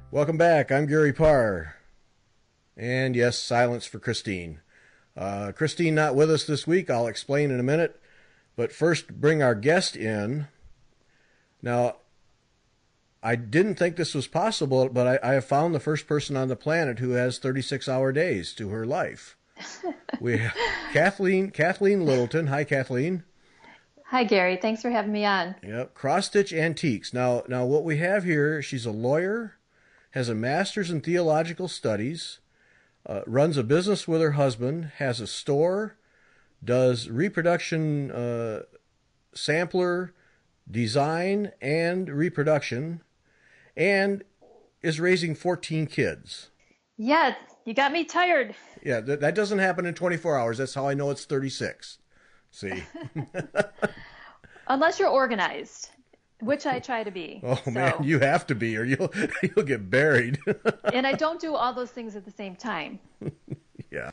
Welcome back. I'm Gary Parr. And yes, silence for Christine. Christine not with us this week. I'll explain in a minute. But first, bring our guest in. Now, I didn't think this was possible, but I have found the first person on the planet who has 36-hour days to her life. We have Kathleen Littleton. Hi, Kathleen. Hi, Gary. Thanks for having me on. Yep. Cross Stitch Antiques. Now, what we have here, she's a lawyer, has a master's in theological studies, runs a business with her husband, has a store, does reproduction sampler design and reproduction, and is raising 14 kids. Yeah, you got me tired. Yeah, that doesn't happen in 24 hours. That's how I know it's 36. See? Unless you're organized, which I try to be. Oh, so. Man, you have to be or you'll get buried. And I don't do all those things at the same time. Yeah.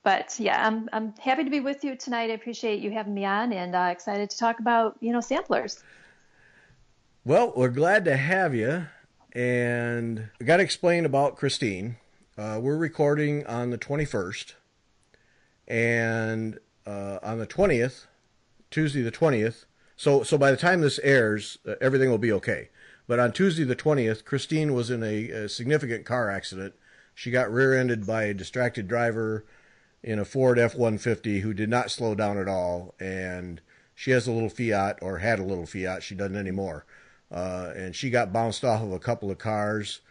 But yeah, I'm happy to be with you tonight. I appreciate you having me on and excited to talk about, samplers. Well, we're glad to have you. And I got to explain about Christine. We're recording on the 21st. And on the 20th, Tuesday the 20th, so by the time this airs, everything will be okay. But on Tuesday the 20th, Christine was in a significant car accident. She got rear-ended by a distracted driver in a Ford F-150 who did not slow down at all. And she has a little Fiat, or had a little Fiat. She doesn't anymore. And she got bounced off of a couple of cars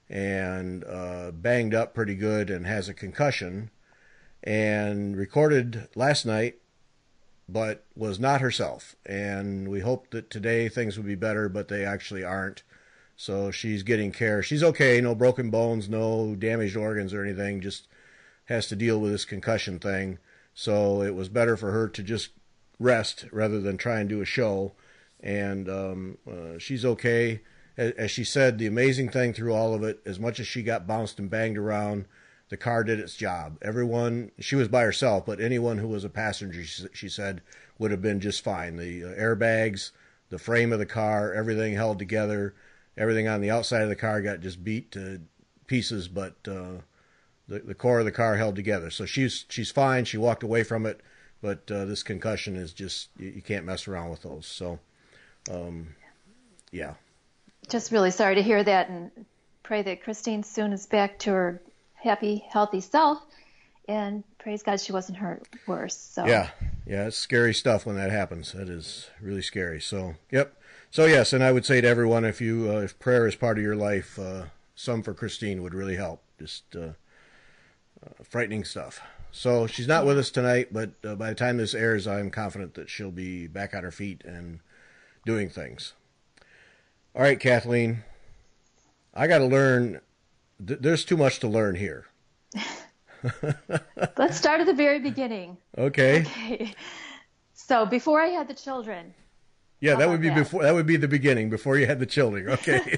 and banged up pretty good and has a concussion. And recorded last night, but was not herself. And we hoped that today things would be better, but they actually aren't. So she's getting care. She's okay, no broken bones, no damaged organs or anything, just has to deal with this concussion thing. So it was better for her to just rest rather than try and do a show. And she's okay. As she said, the amazing thing through all of it, as much as she got bounced and banged around, the car did its job. Everyone, she was by herself, but anyone who was a passenger, she said, would have been just fine. The airbags, the frame of the car, everything held together. Everything on the outside of the car got just beat to pieces, but the core of the car held together. So she's fine. She walked away from it, but this concussion is just, you can't mess around with those. So, yeah. Just really sorry to hear that, and pray that Christine soon is back to her happy, healthy self, and praise God she wasn't hurt worse. So yeah, it's scary stuff when that happens. That is really scary. So yep. So yes, and I would say to everyone, if prayer is part of your life, some for Christine would really help. Just frightening stuff. So she's not with us tonight, but by the time this airs, I'm confident that she'll be back on her feet and doing things. All right, Kathleen, I got to learn. There's too much to learn here. Let's start at the very beginning. Okay. So before I had the children. Yeah, that would be before. That would be the beginning, before you had the children. Okay.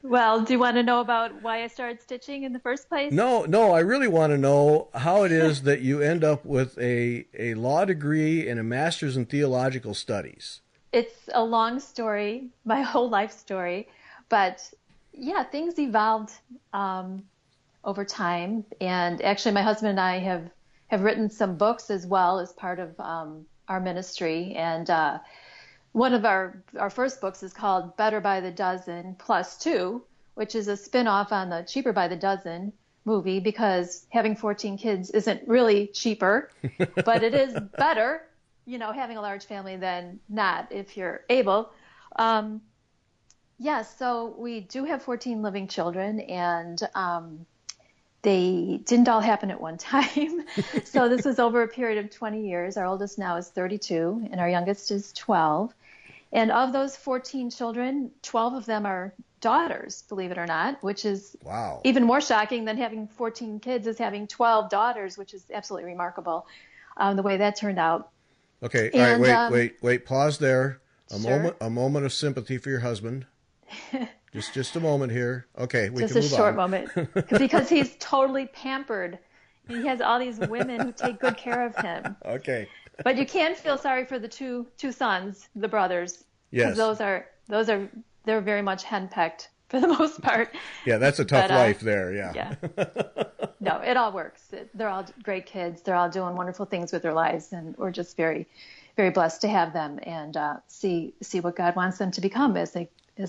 Well, do you want to know about why I started stitching in the first place? No. I really want to know how it is that you end up with a law degree and a master's in theological studies. It's a long story, my whole life story, but yeah, things evolved over time. And actually, my husband and I have written some books as well as part of our ministry. And one of our first books is called Better by the Dozen Plus Two, which is a spin-off on the Cheaper by the Dozen movie, because having 14 kids isn't really cheaper, but it is better, having a large family than not if you're able. So we do have 14 living children, and they didn't all happen at one time. So this was over a period of 20 years. Our oldest now is 32, and our youngest is 12. And of those 14 children, 12 of them are daughters, believe it or not, which is even more shocking than having 14 kids is having 12 daughters, which is absolutely remarkable, the way that turned out. Okay, all right, wait, pause there. Sure. A moment of sympathy for your husband. Just a moment here. Okay, we just can move on. Just a short moment, because he's totally pampered. He has all these women who take good care of him. Okay. But you can feel sorry for the two sons, the brothers. Yes. Those are they're very much henpecked for the most part. Yeah, that's a tough life there. Yeah. Yeah. No, it all works. They're all great kids. They're all doing wonderful things with their lives, and we're just very, very blessed to have them and see what God wants them to become as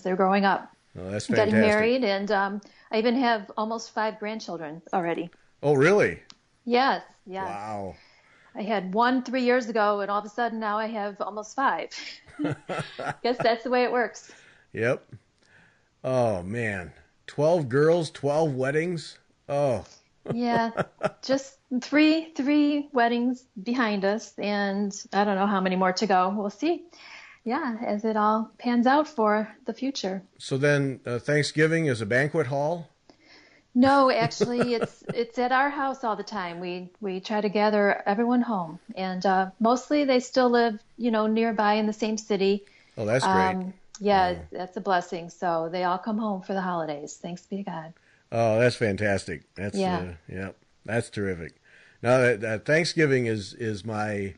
they're growing up. Oh, that's fantastic. Getting married, and I even have almost 5 grandchildren already. Oh, really? Yes. Yes. Wow. I had 1 3 years ago, and all of a sudden now I have almost 5. Guess that's the way it works. Yep. Oh man, 12 girls, 12 weddings. Oh. Yeah, just three weddings behind us, and I don't know how many more to go. We'll see. Yeah, as it all pans out for the future. So then, Thanksgiving is a banquet hall? No, actually, it's at our house all the time. We try to gather everyone home, and mostly they still live, nearby in the same city. Oh, that's great. Yeah, that's a blessing. So they all come home for the holidays. Thanks be to God. Oh, that's fantastic. That's that's terrific. Now that Thanksgiving is my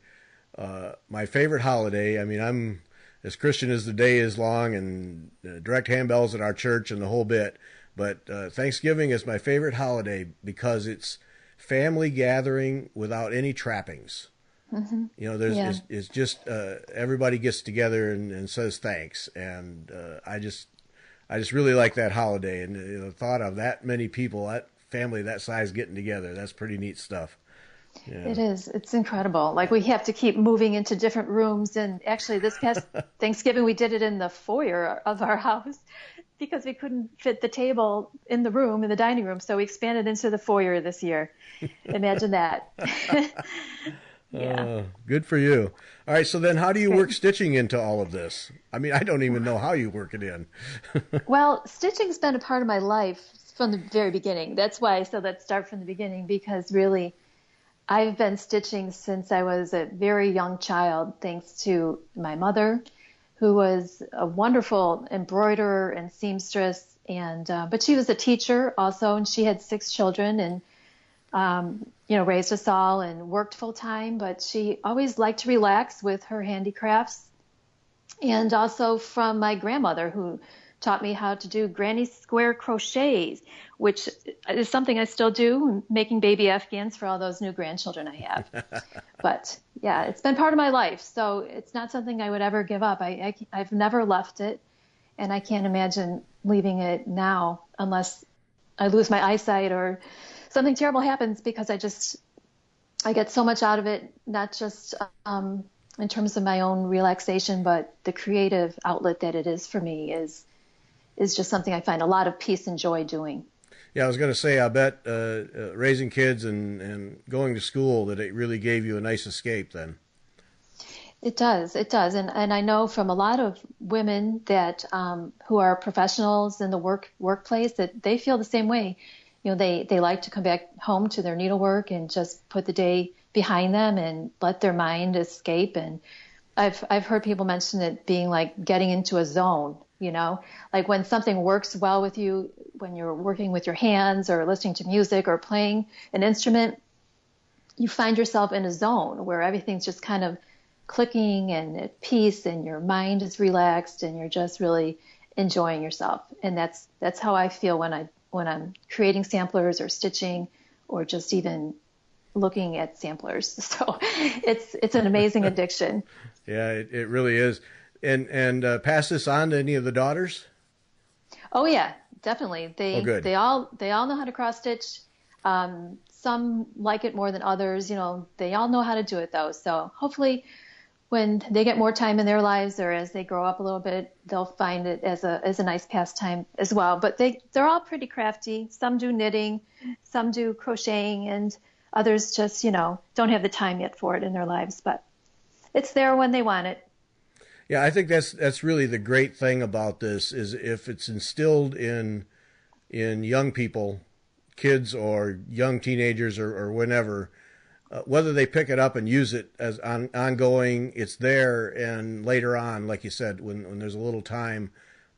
my favorite holiday. I mean, I'm as Christian as the day is long, and direct handbells at our church and the whole bit. But Thanksgiving is my favorite holiday because it's family gathering without any trappings. Mm-hmm. It's just everybody gets together and says thanks, and I just really like that holiday, and the thought of that many people, that family that size getting together, that's pretty neat stuff. Yeah. It is. It's incredible. Like, we have to keep moving into different rooms, and actually this past Thanksgiving we did it in the foyer of our house because we couldn't fit the table in the dining room, so we expanded into the foyer this year. Imagine that. Yeah. Good for you. All right, so then how do you work stitching into all of this? I mean, I don't even know how you work it in. Well, stitching's been a part of my life from the very beginning. That's why I said let's start from the beginning, because really I've been stitching since I was a very young child, thanks to my mother, who was a wonderful embroiderer and seamstress, and but she was a teacher also, and she had 6 children, and raised us all and worked full time, but she always liked to relax with her handicrafts. And also from my grandmother, who taught me how to do granny square crochets, which is something I still do, making baby Afghans for all those new grandchildren I have. But yeah, it's been part of my life, so it's not something I would ever give up. I've never left it, and I can't imagine leaving it now unless I lose my eyesight or something terrible happens, because I get so much out of it, not just in terms of my own relaxation, but the creative outlet that it is for me is just something I find a lot of peace and joy doing. Yeah, I was going to say, I bet raising kids and going to school, that it really gave you a nice escape then. It does. And I know from a lot of women that who are professionals in the workplace that they feel the same way. They like to come back home to their needlework and just put the day behind them and let their mind escape. And I've heard people mention it being like getting into a zone, like when something works well with you, when you're working with your hands or listening to music or playing an instrument, you find yourself in a zone where everything's just kind of clicking and at peace, and your mind is relaxed and you're just really enjoying yourself. And that's how I feel when I'm creating samplers or stitching or just even looking at samplers. So it's an amazing addiction. Yeah, it really is. And pass this on to any of the daughters? Oh yeah, definitely. Good. They all know how to cross stitch. Some like it more than others. They all know how to do it though. So hopefully when they get more time in their lives, or as they grow up a little bit, they'll find it as a nice pastime as well. But they're all pretty crafty. Some do knitting, some do crocheting, and others just, don't have the time yet for it in their lives. But it's there when they want it. Yeah, I think that's really the great thing about this, is if it's instilled in young people, kids or young teenagers or whenever, whether they pick it up and use it as ongoing, it's there, and later on, like you said, when there's a little time,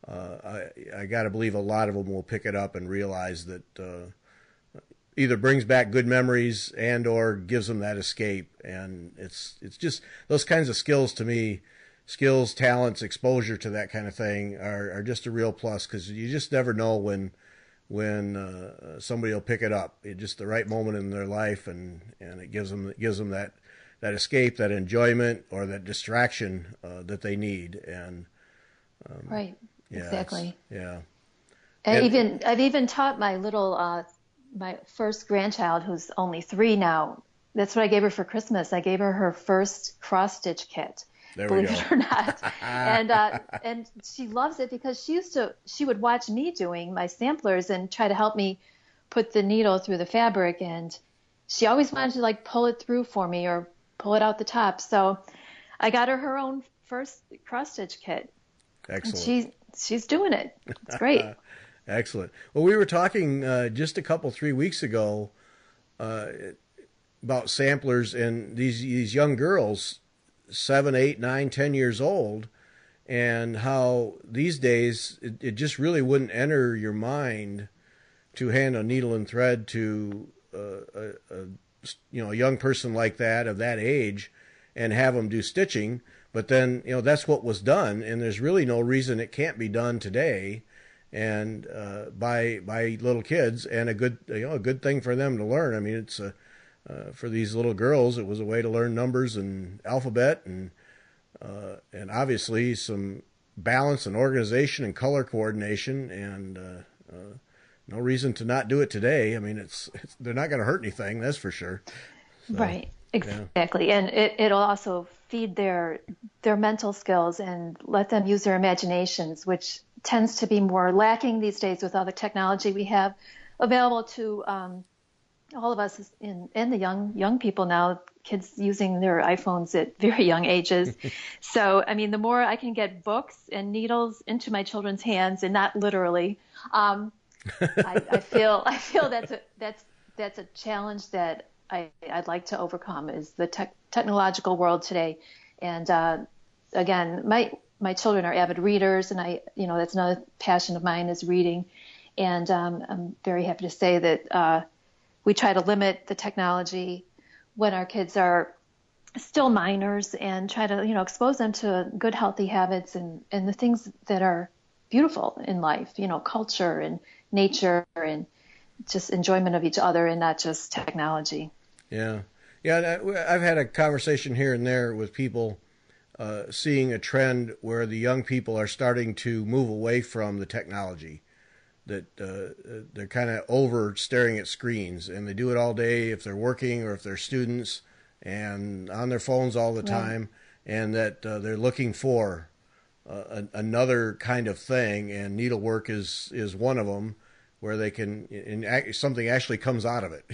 I got to believe a lot of them will pick it up and realize that either brings back good memories and or gives them that escape. And it's just those kinds of skills to me. skills, talents, exposure to that kind of thing are just a real plus, because you just never know when somebody will pick it up at just the right moment in their life, and it gives them that escape, that enjoyment, or that distraction that they need. And right, yeah, exactly. Yeah. I've even taught my little my first grandchild, who's only 3 now. That's what I gave her for Christmas. I gave her her first cross stitch kit. There Believe we go. it or not. And she loves it because she would watch me doing my samplers and try to help me put the needle through the fabric, and she always wanted to like pull it through for me or pull it out the top. So I got her own first cross stitch kit. Excellent. And she's doing it. It's great. Excellent. Well, we were talking just a couple 3 weeks ago about samplers and these young girls, 7, 8, 9, 10 years old, and how these days it just really wouldn't enter your mind to hand a needle and thread to a young person like that, of that age, and have them do stitching. But then that's what was done, and there's really no reason it can't be done today, and by little kids, and a good thing for them to learn. I mean, it's for these little girls, it was a way to learn numbers and alphabet, and obviously some balance and organization and color coordination, and no reason to not do it today. I mean, they're not going to hurt anything, that's for sure. So, right, exactly. Yeah. And it'll also feed their mental skills and let them use their imaginations, which tends to be more lacking these days with all the technology we have available to all of us and the young people now, kids using their iPhones at very young ages. So, I mean, the more I can get books and needles into my children's hands, and not literally, I feel that's a challenge that I'd like to overcome, is the technological world today. And again, my children are avid readers, and that's another passion of mine, is reading. And I'm very happy to say that we try to limit the technology when our kids are still minors, and try to expose them to good, healthy habits and the things that are beautiful in life, culture and nature and just enjoyment of each other, and not just technology. Yeah. I've had a conversation here and there with people seeing a trend where the young people are starting to move away from the technology, that they're kind of over staring at screens, and they do it all day if they're working or if they're students, and on their phones all the time, and that they're looking for another kind of thing, and needlework is one of them, where they can, and something actually comes out of it.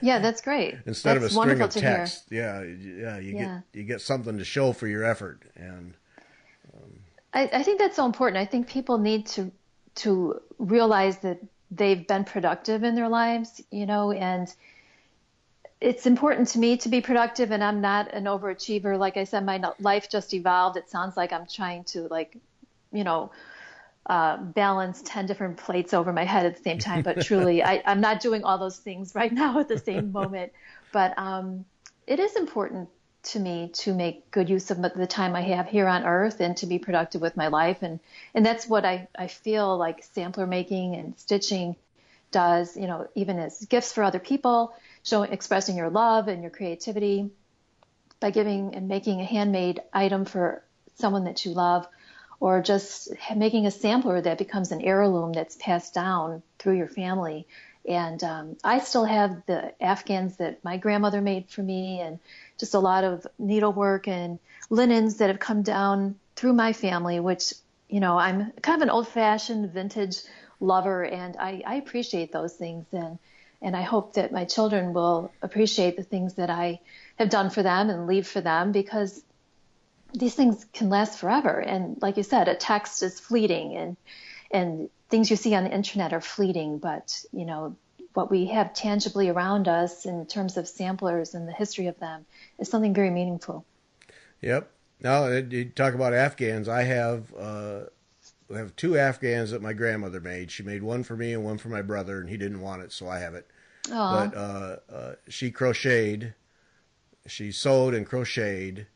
Yeah, that's great. Instead that's of a string of to text. You get something to show for your effort. And I think that's so important. I think people need to realize that they've been productive in their lives, and it's important to me to be productive, and I'm not an overachiever. Like I said, my life just evolved. It sounds like I'm trying to balance 10 different plates over my head at the same time, but truly I'm not doing all those things right now at the same moment. But it is important to me to make good use of the time I have here on earth, and to be productive with my life. And that's what I feel like sampler making and stitching does, even as gifts for other people, expressing your love and your creativity by giving and making a handmade item for someone that you love, or just making a sampler that becomes an heirloom that's passed down through your family. And I still have the Afghans that my grandmother made for me, and just a lot of needlework and linens that have come down through my family, which, I'm kind of an old-fashioned vintage lover, and I appreciate those things. And I hope that my children will appreciate the things that I have done for them and leave for them, because these things can last forever. And like you said, a text is fleeting, and things you see on the internet are fleeting, but what we have tangibly around us in terms of samplers and the history of them is something very meaningful. Yep. Now, you talk about Afghans. I have 2 Afghans that my grandmother made. She made one for me and one for my brother, and he didn't want it, so I have it. Aww. But she crocheted, she sewed and crocheted,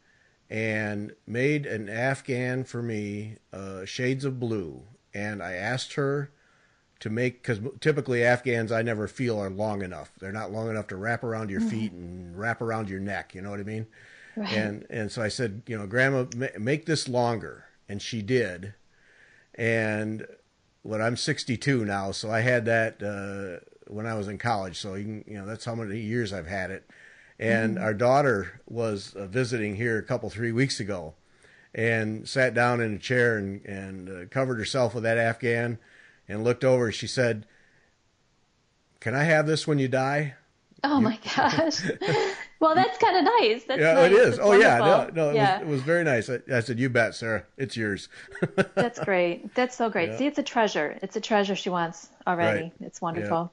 and made an Afghan for me, shades of blue. And I asked her to make, because typically Afghans I never feel are long enough. They're not long enough to wrap around your feet and wrap around your neck. You know what I mean? Right. And so I said, Grandma, make this longer. And she did. And I'm 62 now, so I had that when I was in college. So that's how many years I've had it. And our daughter was visiting here 3 weeks ago, and sat down in a chair and covered herself with that Afghan, and looked over. She said, "Can I have this when you die?" Oh my gosh! Well, that's kind of nice. That's yeah, nice. It is. That's oh wonderful. yeah, it was very nice. I said, "You bet, Sarah. It's yours." That's great. That's so great. Yeah. See, it's a treasure. It's a treasure she wants already. Right. It's wonderful.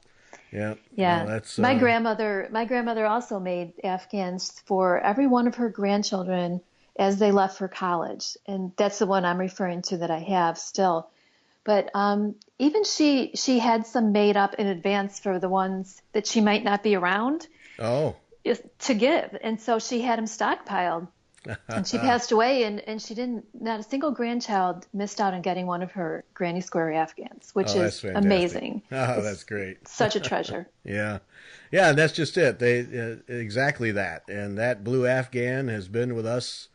Yeah. Yeah. No, that's my grandmother also made Afghans for every one of her grandchildren as they left for college, and that's the one I'm referring to that I have still. But even she had some made up in advance for the ones that she might not be around. Oh. To give, and so she had them stockpiled. And she passed away, and she not a single grandchild missed out on getting one of her Granny Square Afghans, which is amazing. Oh, that's great. Such a treasure. Yeah, and that's just it. They exactly that, and that blue Afghan has been with us,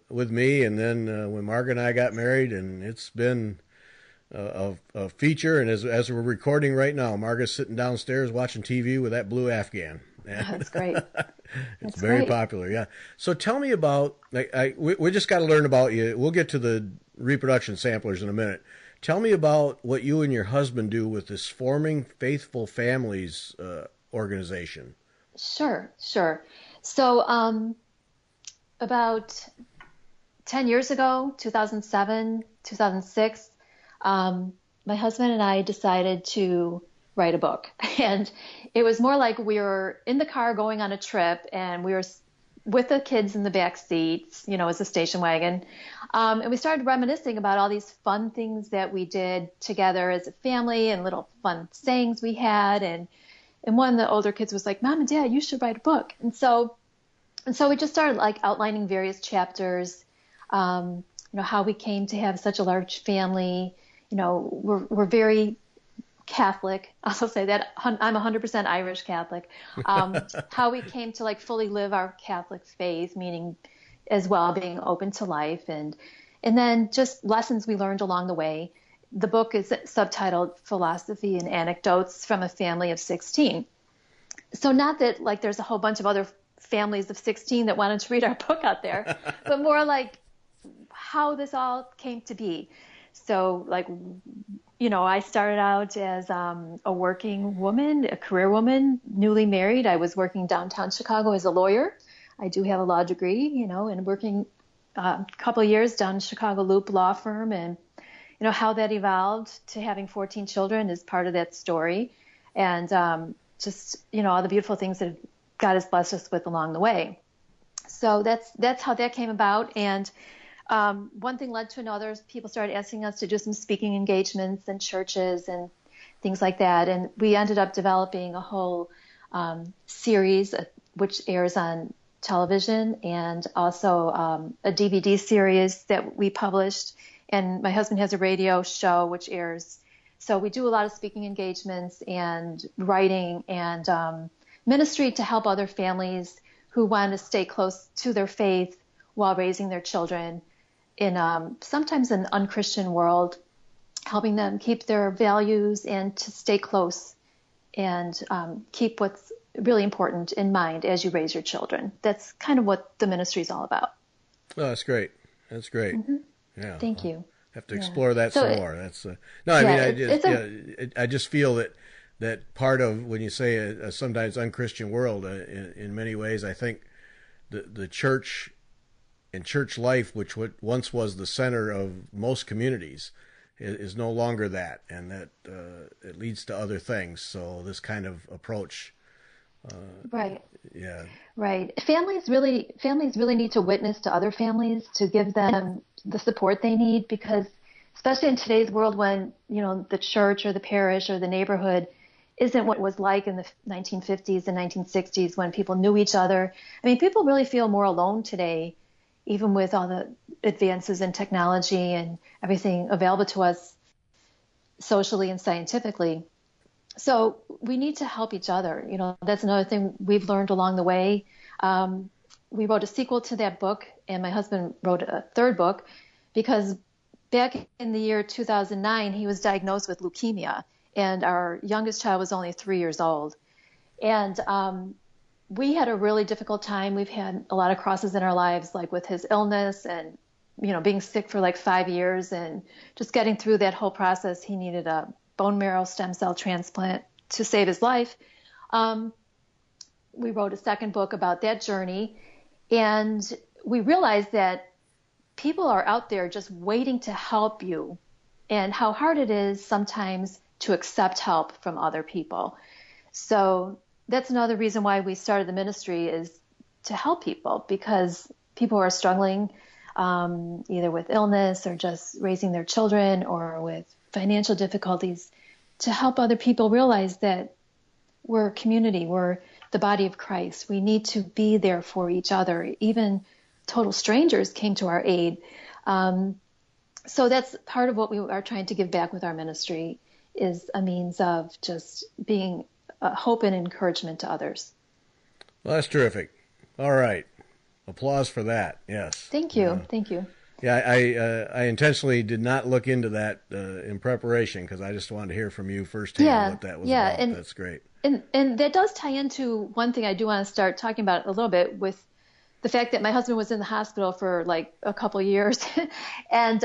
with me, and then when Margaret and I got married, and it's been a feature. And as we're recording right now, Margaret's sitting downstairs watching TV with that blue Afghan. That's great. It's very popular, yeah. So tell me about, we just got to learn about you. We'll get to the reproduction samplers in a minute. Tell me about what you and your husband do with this Forming Faithful Families organization. Sure. So about 10 years ago, 2007, 2006, my husband and I decided to write a book. And it was more like we were in the car going on a trip, and we were with the kids in the back seats, as a station wagon. And we started reminiscing about all these fun things that we did together as a family, and little fun sayings we had. And one of the older kids was like, "Mom and Dad, you should write a book." And so we just started outlining various chapters, how we came to have such a large family. We're very Catholic. I'll say that I'm 100% Irish Catholic. How we came to fully live our Catholic faith, meaning as well being open to life, and then just lessons we learned along the way. The book is subtitled "Philosophy and Anecdotes from a Family of 16." So not that there's a whole bunch of other families of 16 that wanted to read our book out there, but more like how this all came to be. So I started out as a working woman, a career woman, newly married. I was working downtown Chicago as a lawyer. I do have a law degree, and working a couple of years down Chicago Loop Law Firm, and how that evolved to having 14 children is part of that story, and just all the beautiful things that God has blessed us with along the way. So that's how that came about, and one thing led to another. People started asking us to do some speaking engagements in churches and things like that. And we ended up developing a whole series which airs on television, and also a DVD series that we published. And my husband has a radio show which airs. So we do a lot of speaking engagements and writing and ministry to help other families who want to stay close to their faith while raising their children in sometimes an unchristian world, helping them keep their values and to stay close and keep what's really important in mind as you raise your children. That's kind of what the ministry is all about. Oh, that's great. That's great. Mm-hmm. Yeah. Thank you. Have to explore that some more. That's I just feel that part of when you say a sometimes unchristian world, in many ways, I think the church and church life, which once was the center of most communities, is no longer that, and that it leads to other things. So this kind of approach, right? Yeah, right. Families really need to witness to other families to give them the support they need, because especially in today's world, when the church or the parish or the neighborhood isn't what it was like in the 1950s and 1960s when people knew each other. I mean, people really feel more alone today even with all the advances in technology and everything available to us socially and scientifically. So we need to help each other. You know, that's another thing we've learned along the way. We wrote a sequel to that book, and my husband wrote a third book because back in the year 2009, he was diagnosed with leukemia, and our youngest child was only 3 years old. And we had a really difficult time. We've had a lot of crosses in our lives, like with his illness and, you know, being sick for like 5 years and just getting through that whole process. He needed a bone marrow stem cell transplant to save his life. We wrote a second book about that journey, and we realized that people are out there just waiting to help you, and how hard it is sometimes to accept help from other people. So that's another reason why we started the ministry, is to help people, because people are struggling either with illness or just raising their children or with financial difficulties, to help other people realize that we're a community, we're the body of Christ. We need to be there for each other. Even total strangers came to our aid. So that's part of what we are trying to give back with our ministry, is a means of just being hope and encouragement to others. Well, that's terrific. All right. Applause for that. Yes. Thank you. Thank you. Yeah, I intentionally did not look into that in preparation, because I just wanted to hear from you firsthand what that was about. And that's great. And that does tie into one thing I do want to start talking about a little bit, with the fact that my husband was in the hospital for like a couple of years. And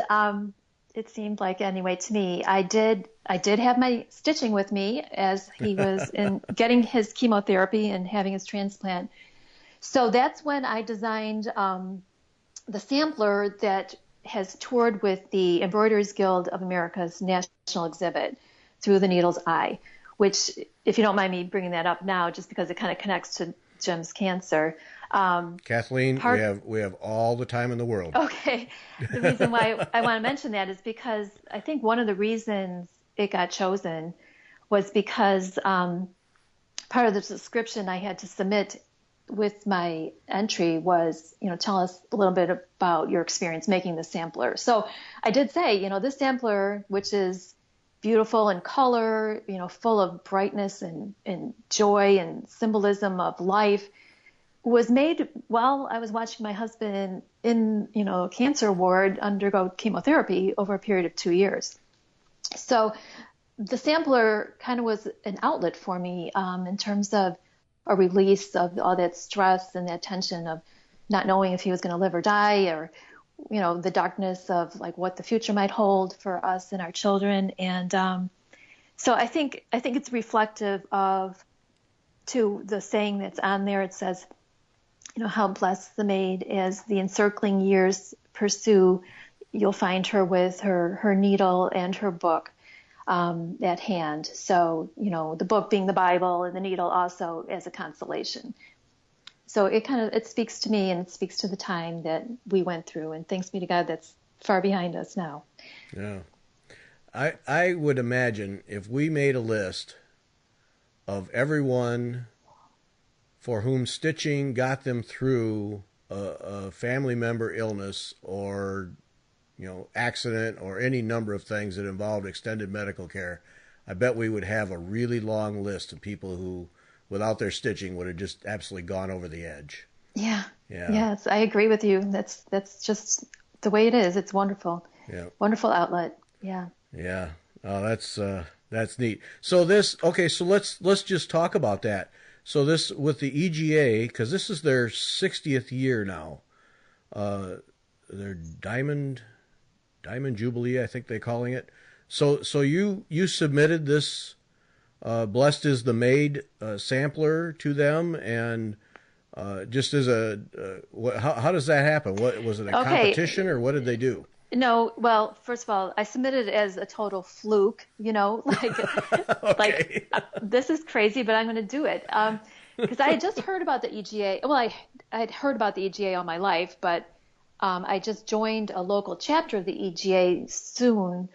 it seemed like, anyway, to me, I did have my stitching with me as he was getting his chemotherapy and having his transplant. So that's when I designed the sampler that has toured with the Embroiderers Guild of America's national exhibit, Through the Needle's Eye, which, if you don't mind me bringing that up now, just because it kind of connects to Jim's cancer. Kathleen, we have all the time in the world. Okay. The reason why I want to mention that is because I think one of the reasons it got chosen was because part of the description I had to submit with my entry was, you know, tell us a little bit about your experience making the sampler. So I did say, you know, this sampler, which is beautiful in color, you know, full of brightness and joy and symbolism of life, was made while I was watching my husband in, you know, a cancer ward undergo chemotherapy over a period of 2 years. So the sampler kind of was an outlet for me in terms of a release of all that stress and that tension of not knowing if he was going to live or die, or, you know, the darkness of like what the future might hold for us and our children. And so I think it's reflective of, to the saying that's on there. It says, you know, how blessed the maid as the encircling years pursue, you'll find her with her needle and her book at hand. So, you know, the book being the Bible and the needle also as a consolation. So it speaks to me, and it speaks to the time that we went through, and thanks be to God that's far behind us now. Yeah. I would imagine if we made a list of everyone for whom stitching got them through a family member illness or, you know, accident or any number of things that involved extended medical care, I bet we would have a really long list of people who, without their stitching, would have just absolutely gone over the edge. Yeah. Yes, I agree with you. That's just the way it is. It's wonderful. Yeah. Wonderful outlet. Yeah. Yeah. Oh, that's neat. So let's just talk about that. So this, with the EGA, because this is their 60th year now, their Diamond Jubilee, I think they're calling it. So you submitted this Blessed is the Maid sampler to them, and just as how does that happen? What was it, a competition, or what did they do? No, well, first of all, I submitted it as a total fluke, you know, like this is crazy, but I'm going to do it. Because I had just heard about the EGA. Well, I had heard about the EGA all my life, but I just joined a local chapter of the EGA soon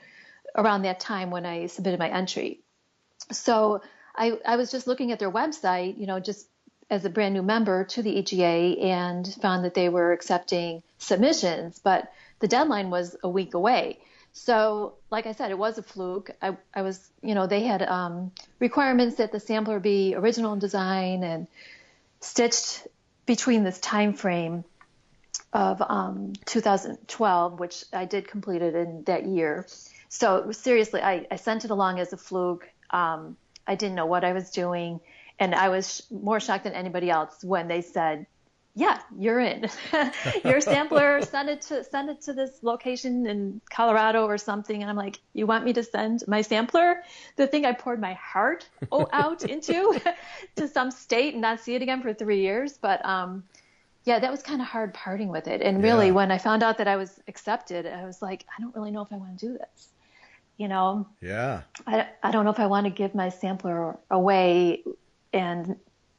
around that time when I submitted my entry. So I was just looking at their website, you know, just as a brand new member to the EGA and found that they were accepting submissions, but the deadline was a week away. So, like I said, it was a fluke. I was, they had requirements that the sampler be original in design and stitched between this time frame of 2012, which I did complete it in that year. So seriously, I sent it along as a fluke. I didn't know what I was doing. And I was more shocked than anybody else when they said, yeah, you're in. Your sampler, send it to this location in Colorado or something. And I'm like, you want me to send my sampler, the thing I poured my heart out into, to some state and not see it again for 3 years? But yeah, that was kind of hard parting with it. And really, when I found out that I was accepted, I was like, I don't really know if I want to do this. Yeah. I don't know if I want to give my sampler away, and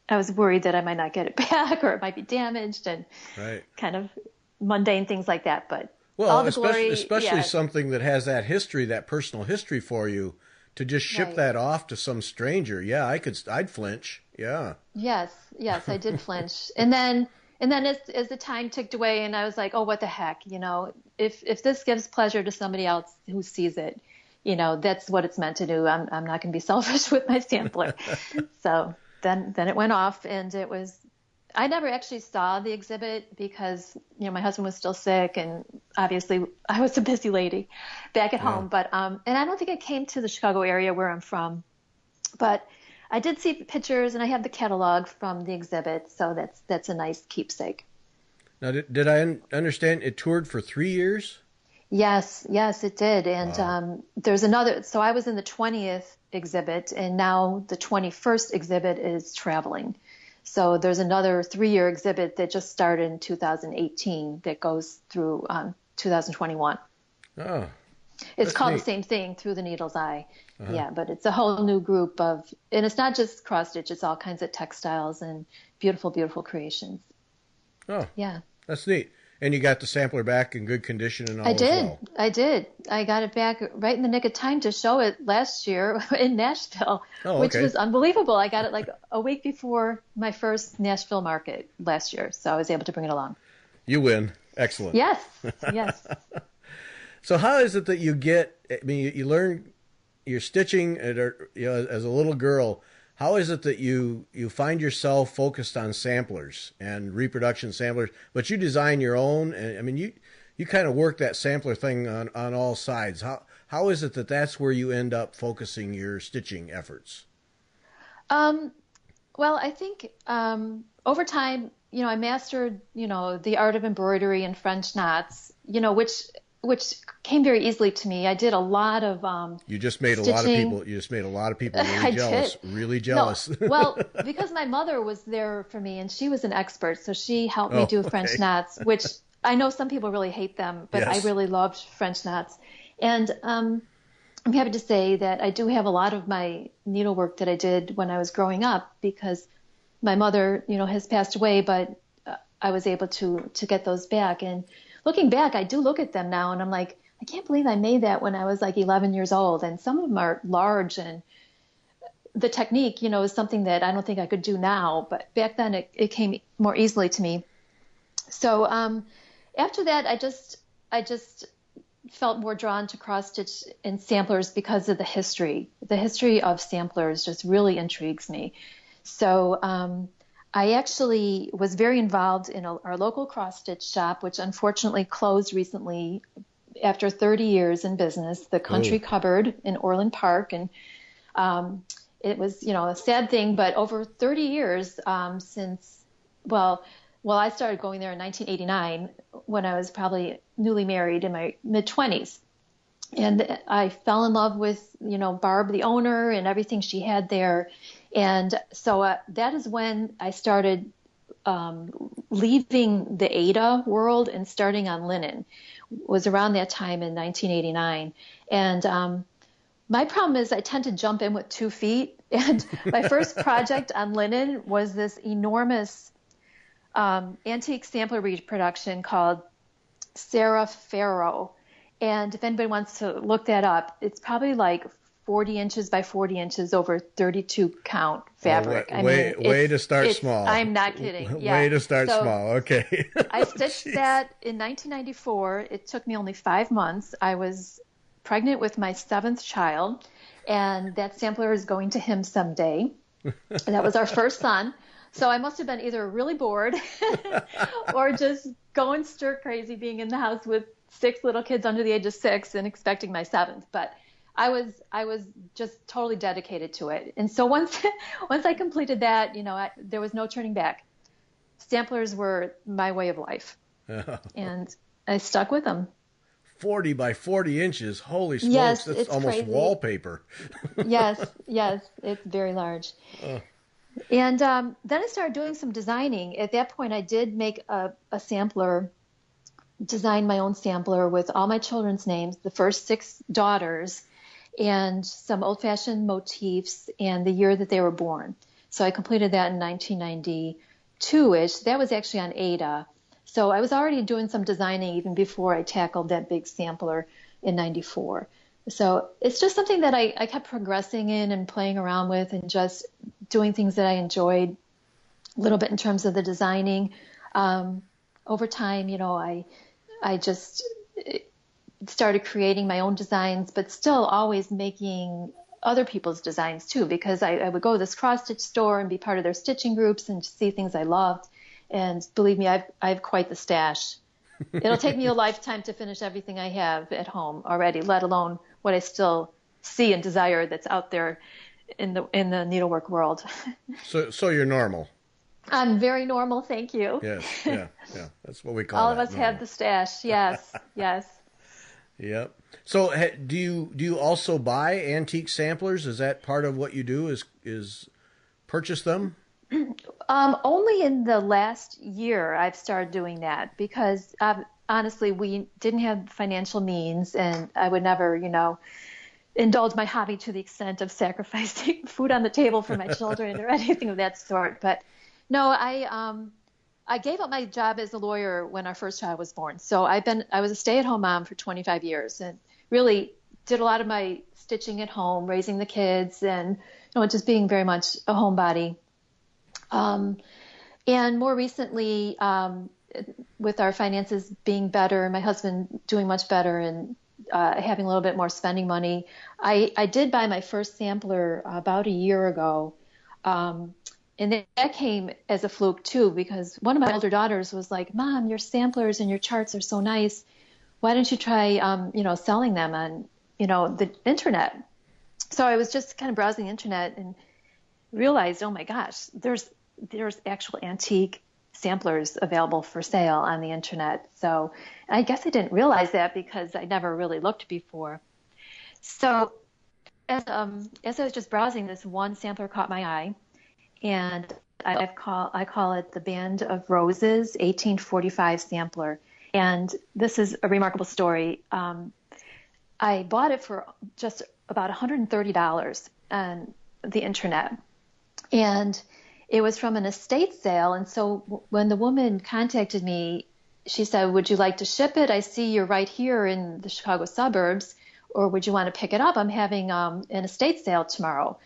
I was worried that I might not get it back or it might be damaged and kind of mundane things like that. But all the especially something that has that history, that personal history for you, to just ship that off to some stranger. Yeah, I'd flinch. Yeah. Yes, I did flinch. And then as the time ticked away, and I was like, oh, what the heck, if this gives pleasure to somebody else who sees it, that's what it's meant to do. I'm not going to be selfish with my sampler. So then it went off, and I never actually saw the exhibit because, my husband was still sick, and obviously I was a busy lady back at home. But, and I don't think it came to the Chicago area where I'm from, but I did see pictures, and I have the catalog from the exhibit. So that's a nice keepsake. Now, did I understand it toured for 3 years? Yes, it did. And there's another. So I was in the 20th exhibit, and now the 21st exhibit is traveling. So there's another 3-year exhibit that just started in 2018 that goes through 2021. Oh, it's called neat. The same thing, Through the Needle's Eye. Yeah, but it's a whole new group of, and it's not just cross stitch, it's all kinds of textiles and beautiful, beautiful creations. Oh, yeah. That's neat. And you got the sampler back in good condition and all I did. as well. I did. I got it back right in the nick of time to show it last year in Nashville, which was unbelievable. I got it like a week before my first Nashville market last year, so I was able to bring it along. You win. Excellent. Yes. So how is it that you you learn your stitching as a little girl? How is it that you find yourself focused on samplers and reproduction samplers, but you design your own? And you kind of work that sampler thing on all sides. How is it that that's where you end up focusing your stitching efforts? Well, I think over time, I mastered, the art of embroidery and French knots, which came very easily to me. I did a lot of You just made stitching. a lot of people really jealous. Did. Really jealous. No, well, because my mother was there for me, and she was an expert, so she helped me do French knots, which I know some people really hate them, but I really loved French knots. And I'm happy to say that I do have a lot of my needlework that I did when I was growing up, because my mother, has passed away, but I was able to get those back. And looking back, I do look at them now, and I'm like, I can't believe I made that when I was like 11 years old. And some of them are large, and the technique, is something that I don't think I could do now. But back then, it came more easily to me. So after that, I just felt more drawn to cross stitch and samplers because of the history. The history of samplers just really intrigues me. So I actually was very involved in our local cross stitch shop, which unfortunately closed recently after 30 years in business, the Country Cupboard in Orland Park. And it was, a sad thing, but over 30 years since, I started going there in 1989 when I was probably newly married in my mid-20s. And I fell in love with, Barb, the owner, and everything she had there. And so that is when I started leaving the Ada world and starting on linen. It was around that time in 1989. And my problem is I tend to jump in with 2 feet. And my first project on linen was this enormous antique sampler reproduction called Sarah Farrow. And if anybody wants to look that up, it's probably like 40 inches by 40 inches over 32 count fabric. Way to start small. I'm not kidding. Yeah. Way to start small. Okay. I stitched that in 1994. It took me only 5 months. I was pregnant with my 7th child, and that sampler is going to him someday. And that was our first son. So I must have been either really bored or just going stir crazy being in the house with 6 little kids under the age of 6 and expecting my 7th. But I was just totally dedicated to it. And so once I completed that, there was no turning back. Samplers were my way of life. And I stuck with them. 40 by 40 inches. Holy smokes. Yes, that's it's almost crazy. Wallpaper. Yes, it's very large. And then I started doing some designing. At that point, I did make a sampler, designed my own sampler with all my children's names, the first 6 daughters, and some old-fashioned motifs and the year that they were born. So I completed that in 1992-ish. That was actually on Ada. So I was already doing some designing even before I tackled that big sampler in 94. So it's just something that I kept progressing in and playing around with and just doing things that I enjoyed a little bit in terms of the designing. Over time, I just started creating my own designs, but still always making other people's designs too, because I would go to this cross-stitch store and be part of their stitching groups and see things I loved. And believe me, I have quite the stash. It'll take me a lifetime to finish everything I have at home already, let alone what I still see and desire that's out there in the needlework world. So you're normal. I'm very normal, thank you. Yes, yeah. That's what we call All that, of us normal. have the stash, yes. Yep. So do you also buy antique samplers? Is that part of what you do? Is purchase them? Only in the last year I've started doing that because honestly we didn't have financial means, and I would never, indulge my hobby to the extent of sacrificing food on the table for my children or anything of that sort. But no, I gave up my job as a lawyer when our first child was born. So I was a stay-at-home mom for 25 years and really did a lot of my stitching at home, raising the kids, and just being very much a homebody. And more recently, with our finances being better, my husband doing much better and having a little bit more spending money, I did buy my first sampler about a year ago. And that came as a fluke too, because one of my older daughters was like, "Mom, your samplers and your charts are so nice. Why don't you try, selling them on, the internet?" So I was just kind of browsing the internet and realized, oh my gosh, there's actual antique samplers available for sale on the internet. So I guess I didn't realize that because I never really looked before. So as I was just browsing, this one sampler caught my eye, and I call it the Band of Roses 1845 sampler. And this is a remarkable story. I bought it for just about $130 on the internet. And it was from an estate sale. And so when the woman contacted me, she said, "Would you like to ship it? I see you're right here in the Chicago suburbs, or would you want to pick it up? I'm having an estate sale tomorrow."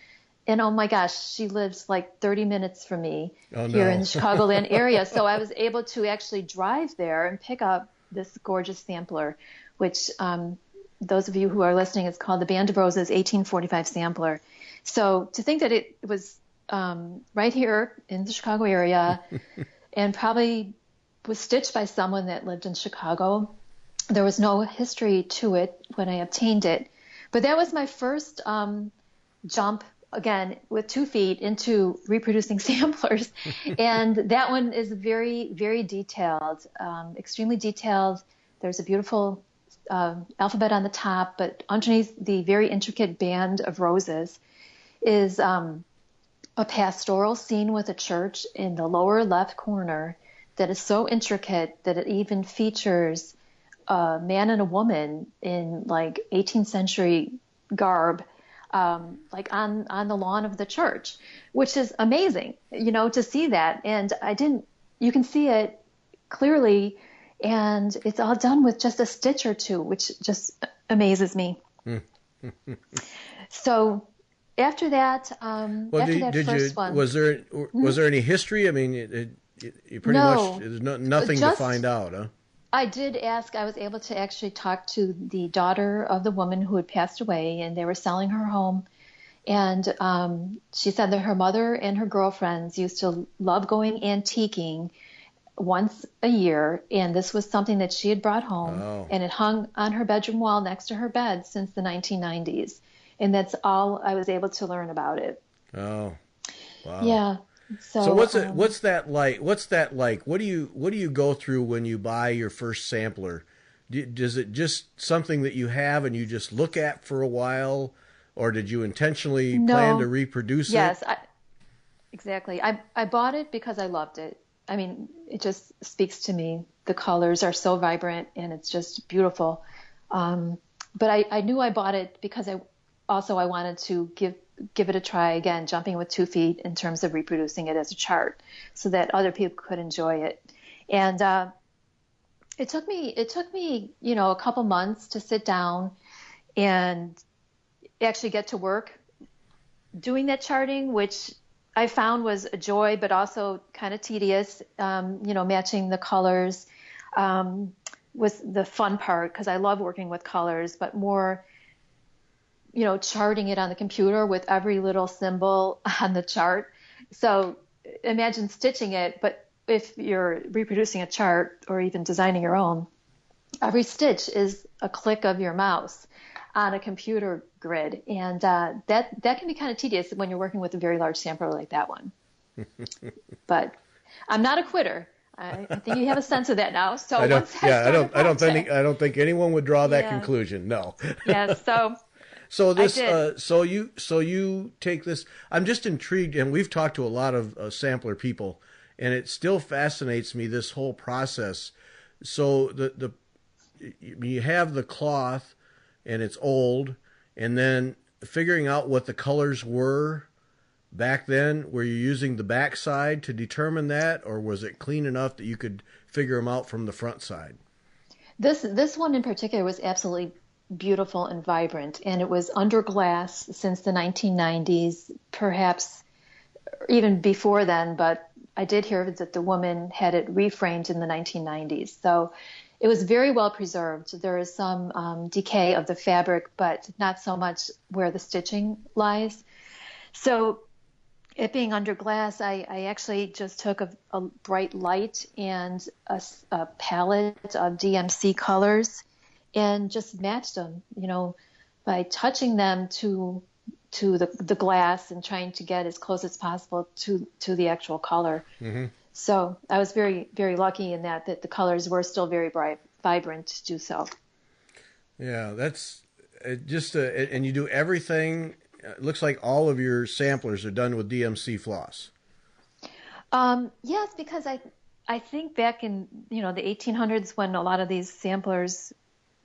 And oh my gosh, she lives like 30 minutes from me here in the Chicagoland area. So I was able to actually drive there and pick up this gorgeous sampler, which those of you who are listening, it's called the Band of Roses 1845 sampler. So to think that it was right here in the Chicago area and probably was stitched by someone that lived in Chicago. There was no history to it when I obtained it. But that was my first jump, again, with 2 feet into reproducing samplers. And that one is very, very detailed, extremely detailed. There's a beautiful alphabet on the top, but underneath the very intricate band of roses is a pastoral scene with a church in the lower left corner that is so intricate that it even features a man and a woman in like 18th century garb, like on the lawn of the church, which is amazing, to see that. And you can see it clearly, and it's all done with just a stitch or two, which just amazes me. So after that, Well, after that did you first one, was there any history? I mean, you pretty much no, there's nothing to find just out, huh? I did ask. I was able to actually talk to the daughter of the woman who had passed away, and they were selling her home. And she said that her mother and her girlfriends used to love going antiquing once a year, and this was something that she had brought home, Oh, and it hung on her bedroom wall next to her bed since the 1990s. And that's all I was able to learn about it. oh, wow. Yeah. So So, what's that like? What's that like? What do you go through when you buy your first sampler? Does it just something that you have and you just look at for a while, or did you intentionally plan to no, reproduce it? yes, exactly. I bought it because I loved it. I mean, it just speaks to me. The colors are so vibrant and it's just beautiful. Um, but I knew I bought it because I wanted to give it a try again, jumping with 2 feet in terms of reproducing it as a chart, so that other people could enjoy it. And it took me a couple months to sit down and actually get to work doing that charting, which I found was a joy, but also kind of tedious. Matching the colors was the fun part because I love working with colors, but more, charting it on the computer with every little symbol on the chart. So imagine stitching it, but if you're reproducing a chart or even designing your own, every stitch is a click of your mouse on a computer grid, and that can be kind of tedious when you're working with a very large sampler like that one. But I'm not a quitter. I think you have a sense of that now. So I don't. once I Yeah, start a project, I don't think anyone would draw that yeah, conclusion. No. yeah. So So I this, did. so you take this. I'm just intrigued, and we've talked to a lot of sampler people, and it still fascinates me this whole process. So the you have the cloth, and it's old, and then figuring out what the colors were back then. Were you using the back side to determine that, or was it clean enough that you could figure them out from the front side? This one in particular was absolutely beautiful and vibrant, and it was under glass since the 1990s, perhaps even before then, but I did hear that the woman had it reframed in the 1990s. So it was very well preserved. There is some decay of the fabric, but not so much where the stitching lies. So it being under glass, I actually just took a bright light and a palette of DMC colors and just matched them, by touching them to the glass and trying to get as close as possible to the actual color. Mm-hmm. So I was very, very lucky in that the colors were still very bright, vibrant to do so. Yeah, that's just and you do everything. It looks like all of your samplers are done with DMC floss. Yes, because I think back in the 1800s when a lot of these samplers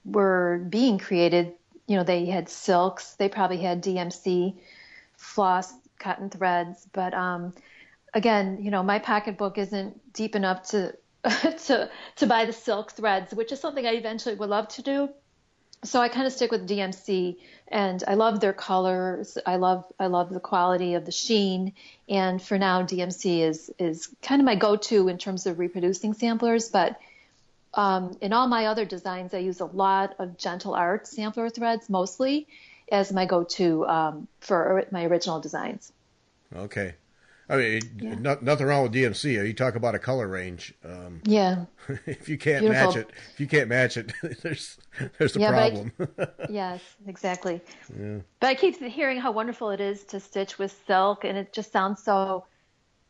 were being created, they had silks, they probably had DMC floss, cotton threads, but again, my pocketbook isn't deep enough to to buy the silk threads, which is something I eventually would love to do. So I kind of stick with DMC, and I love their colors. I love the quality of the sheen, and for now, DMC is kind of my go-to in terms of reproducing samplers. But in all my other designs, I use a lot of Gentle Art sampler threads, mostly as my go-to for my original designs. Okay. I mean, Yeah. nothing wrong with DMC. You talk about a color range. Yeah. If you can't Beautiful. match it, there's a Yeah, problem. Yes, exactly. Yeah. But I keep hearing how wonderful it is to stitch with silk, and it just sounds so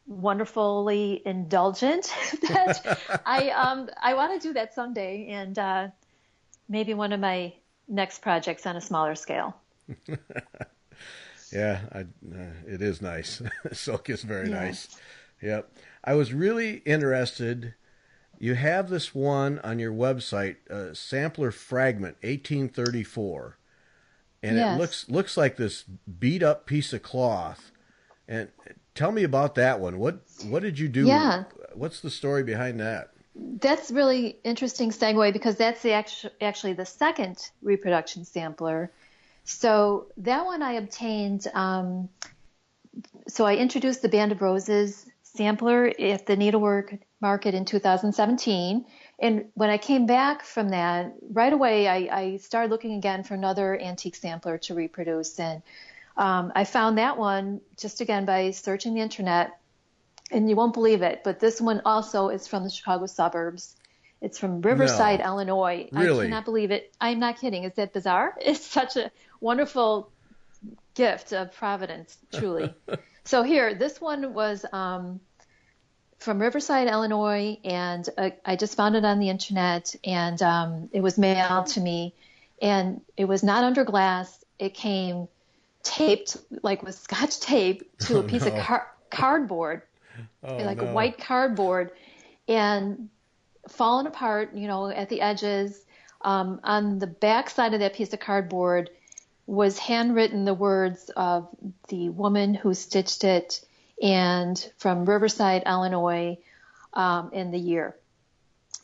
wonderfully indulgent that I want to do that someday, and maybe one of my next projects on a smaller scale. Yeah, it is nice. Silk is very Yeah. nice. Yep. I was really interested. You have this one on your website, sampler fragment, 1834, and it Yes. looks like this beat up piece of cloth. And tell me about that one. What did you do? Yeah. What's the story behind that? That's really interesting segue because that's actually the second reproduction sampler So that one I obtained. So I introduced the Band of Roses sampler at the Needlework Market in 2017. And when I came back from that, right away I started looking again for another antique sampler to reproduce. And I found that one just again by searching the internet. And you won't believe it, but this one also is from the Chicago suburbs. It's from Riverside, No, Illinois. really? I cannot believe it. I'm not kidding. Is that bizarre? It's such a wonderful gift of Providence, truly. So here, this one was from Riverside, Illinois, and I just found it on the internet, and it was mailed to me, and it was not under glass. It came taped, like with Scotch tape, to a piece of cardboard, like a white cardboard, and fallen apart, at the edges. On the back side of that piece of cardboard was handwritten the words of the woman who stitched it, and from Riverside, Illinois, and the year.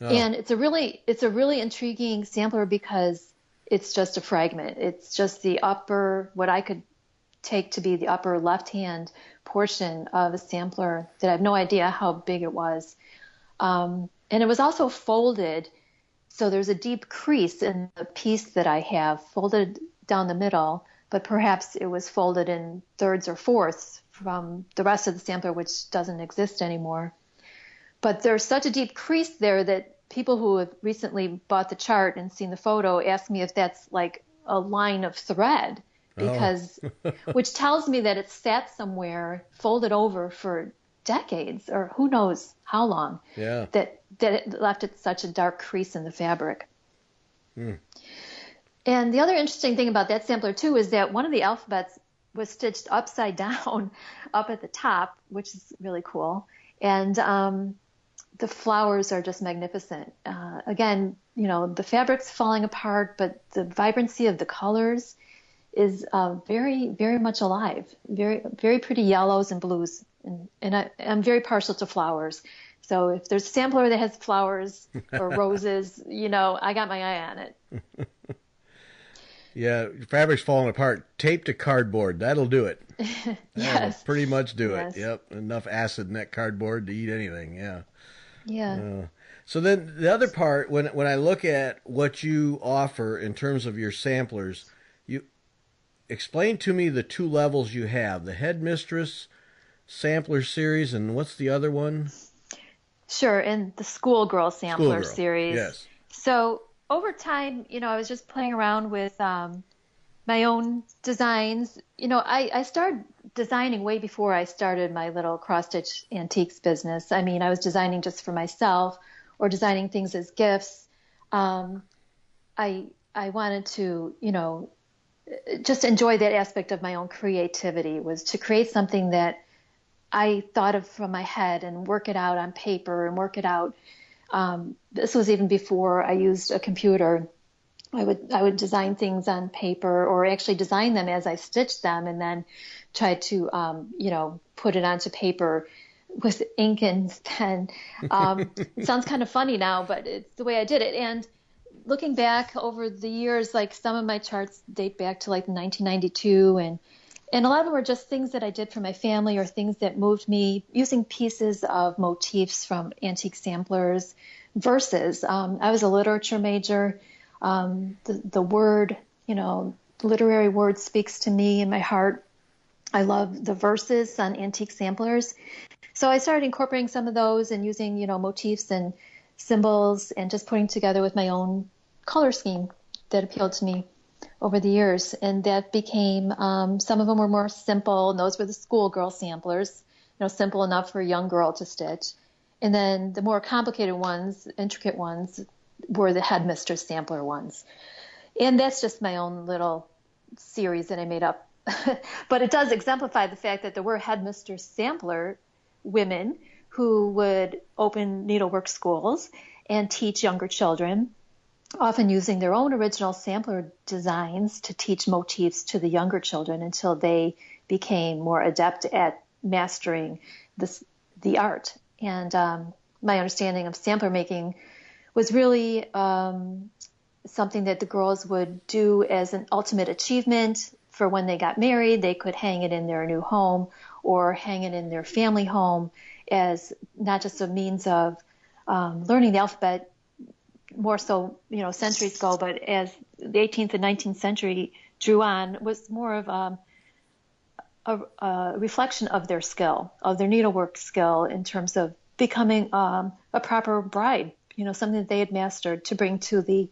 Oh. And it's a really intriguing sampler because it's just a fragment. It's just the upper, what I could take to be the upper left-hand portion of a sampler that I have no idea how big it was. And it was also folded, so there's a deep crease in the piece that I have folded down the middle, but perhaps it was folded in thirds or fourths from the rest of the sampler, which doesn't exist anymore. But there's such a deep crease there that people who have recently bought the chart and seen the photo ask me if that's like a line of thread, because which tells me that it sat somewhere folded over for decades or who knows how long. Yeah. That it left it such a dark crease in the fabric. And the other interesting thing about that sampler too is that one of the alphabets was stitched upside down up at the top, which is really cool. And the flowers are just magnificent. Again, the fabric's falling apart, but the vibrancy of the colors is very, very much alive. Very, very pretty yellows and blues. And I'm very partial to flowers. So if there's a sampler that has flowers or roses, I got my eye on it. Yeah, fabric's falling apart. Tape to cardboard. That'll do it. Yes. Pretty much do Yes. it. Yep. Enough acid in that cardboard to eat anything. Yeah. Yeah. So then the other part, when I look at what you offer in terms of your samplers, you explain to me the two levels you have, the Headmistress Sampler Series, and what's the other one? Sure, and the Schoolgirl Sampler Series. Yes. So over time, I was just playing around with my own designs. I started designing way before I started my little cross-stitch antiques business. I mean, I was designing just for myself or designing things as gifts. I wanted to, just enjoy that aspect of my own creativity, was to create something that I thought of from my head and work it out on paper and work it out. This was even before I used a computer. I would design things on paper or actually design them as I stitched them and then try to, put it onto paper with ink and pen. It sounds kind of funny now, but it's the way I did it. And looking back over the years, like some of my charts date back to like 1992 and a lot of them were just things that I did for my family or things that moved me using pieces of motifs from antique samplers, verses. I was a literature major. The word, literary word speaks to me in my heart. I love the verses on antique samplers. So I started incorporating some of those and using, motifs and symbols and just putting together with my own color scheme that appealed to me over the years. And that became, some of them were more simple, and those were the schoolgirl samplers, simple enough for a young girl to stitch. And then the more complicated ones, intricate ones, were the Headmistress sampler ones. And that's just my own little series that I made up. But it does exemplify the fact that there were Headmistress sampler women who would open needlework schools and teach younger children, often using their own original sampler designs to teach motifs to the younger children until they became more adept at mastering the art. And my understanding of sampler making was really something that the girls would do as an ultimate achievement for when they got married. They could hang it in their new home or hang it in their family home as not just a means of learning the alphabet, more so, centuries ago, but as the 18th and 19th century drew on, was more of a reflection of their skill, of their needlework skill in terms of becoming a proper bride, something that they had mastered to bring to the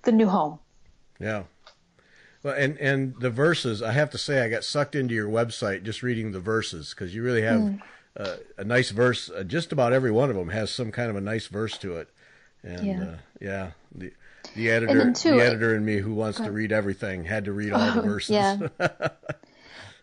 new home. Yeah. Well, and the verses, I have to say, I got sucked into your website just reading the verses, because you really have a nice verse. Just about every one of them has some kind of a nice verse to it. And the editor in me who wants to read everything had to read all the verses. Yeah.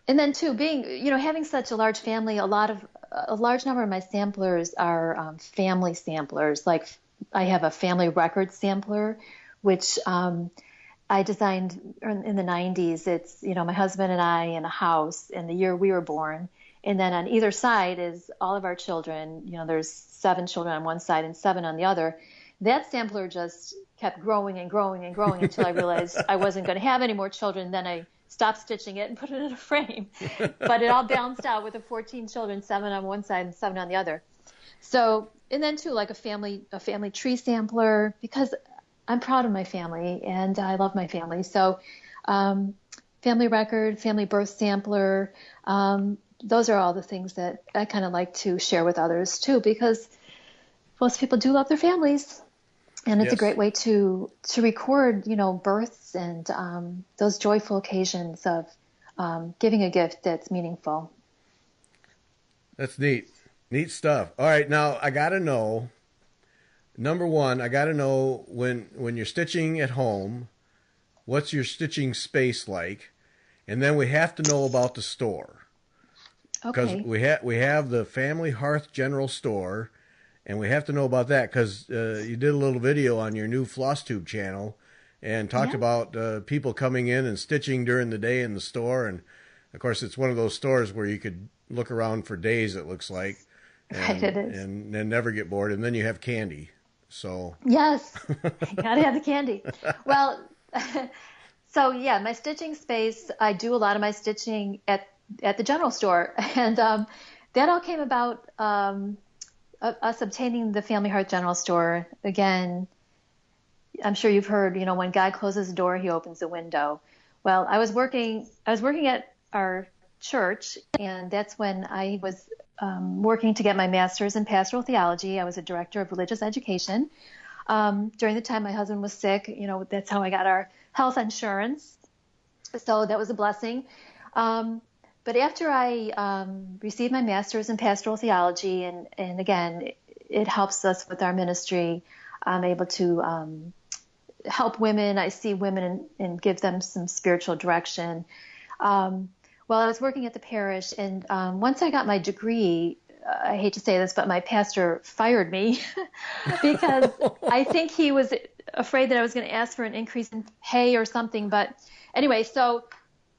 And then too, being, having such a large family, a large number of my samplers are family samplers. Like I have a family record sampler, which I designed in the 90s. It's, my husband and I in a house in the year we were born. And then on either side is all of our children. There's 7 children on one side and 7 on the other. That sampler just kept growing and growing and growing until I realized I wasn't going to have any more children. Then I stopped stitching it and put it in a frame. But it all balanced out with the 14 children, 7 on one side and 7 on the other. So, and then too, like a family tree sampler, because I'm proud of my family and I love my family. So, family record, family birth sampler, those are all the things that I kind of like to share with others too, because most people do love their families. And it's a great way to record, births and those joyful occasions of giving a gift that's meaningful. That's neat. Neat stuff. All right, now I got to know, number one, I got to know when you're stitching at home, what's your stitching space like? And then we have to know about the store. Because we have the Family Hearth General Store. And we have to know about that because you did a little video on your new FlossTube channel and talked about people coming in and stitching during the day in the store. And, of course, it's one of those stores where you could look around for days, it looks like. And, right, it is. And never get bored. And then you have candy. So yes, you got to have the candy. Well, so, my stitching space, I do a lot of my stitching at the general store. And that all came about us obtaining the Family Hearth General Store. Again, I'm sure you've heard, when God closes a door, he opens a window. Well, I was working at our church, and that's when I was working to get my master's in pastoral theology. I was a director of religious education. During the time my husband was sick, that's how I got our health insurance. So that was a blessing. But after I received my master's in pastoral theology, and again, it helps us with our ministry. I'm able to help women. I see women and give them some spiritual direction. Well, I was working at the parish, and once I got my degree, I hate to say this, but my pastor fired me because I think he was afraid that I was going to ask for an increase in pay or something. But anyway, so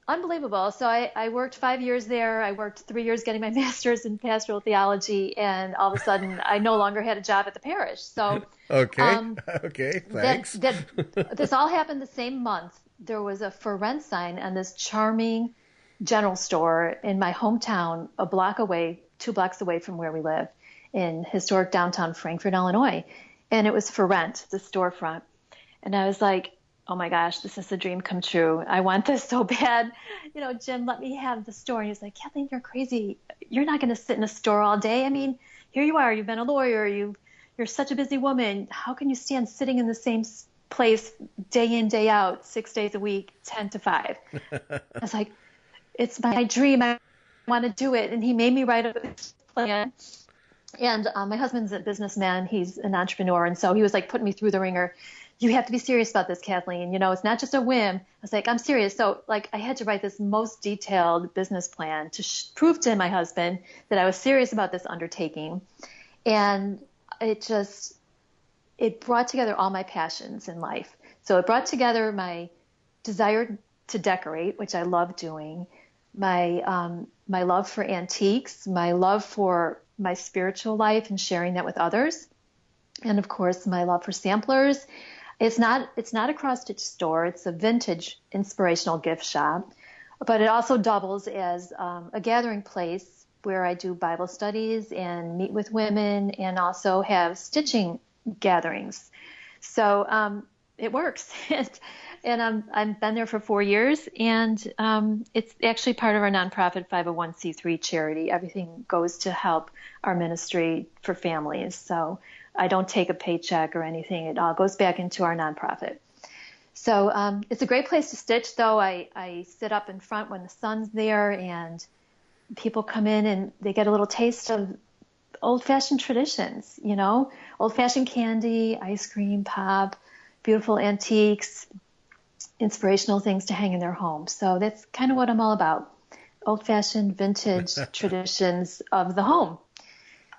unbelievable. So I worked 5 years there. I worked 3 years getting my master's in pastoral theology, and all of a sudden I no longer had a job at the parish. So okay, thanks. This all happened the same month. There was a for rent sign on this charming general store in my hometown, 2 blocks away from where we live in historic downtown Frankfort, Illinois. And it was for rent, the storefront. And I was like, oh my gosh, this is a dream come true. I want this so bad. Jim, let me have the store. And he was like, Kathleen, you're crazy. You're not going to sit in a store all day. I mean, here you are. You've been a lawyer. You're such a busy woman. How can you stand sitting in the same place day in, day out, 6 days a week, 10 to 5? I was like, it's my dream. I want to do it. And he made me write a plan. And my husband's a businessman. He's an entrepreneur. And so he was like putting me through the ringer. You have to be serious about this, Kathleen. It's not just a whim. I was like, I'm serious. So I had to write this most detailed business plan to prove to my husband that I was serious about this undertaking. And it brought together all my passions in life. So it brought together my desire to decorate, which I love doing, my love for antiques, my love for my spiritual life and sharing that with others, and of course my love for samplers. It's not a cross-stitch store. It's a vintage inspirational gift shop, but it also doubles as a gathering place where I do Bible studies and meet with women and also have stitching gatherings. So it works. And I've been there for 4 years, and it's actually part of our nonprofit 501c3 charity. Everything goes to help our ministry for families. So I don't take a paycheck or anything. It all goes back into our nonprofit. So it's a great place to stitch, though. I sit up in front when the sun's there, and people come in and they get a little taste of old-fashioned traditions, old-fashioned candy, ice cream, pop, beautiful antiques, inspirational things to hang in their home. So that's kind of what I'm all about, old-fashioned vintage traditions of the home.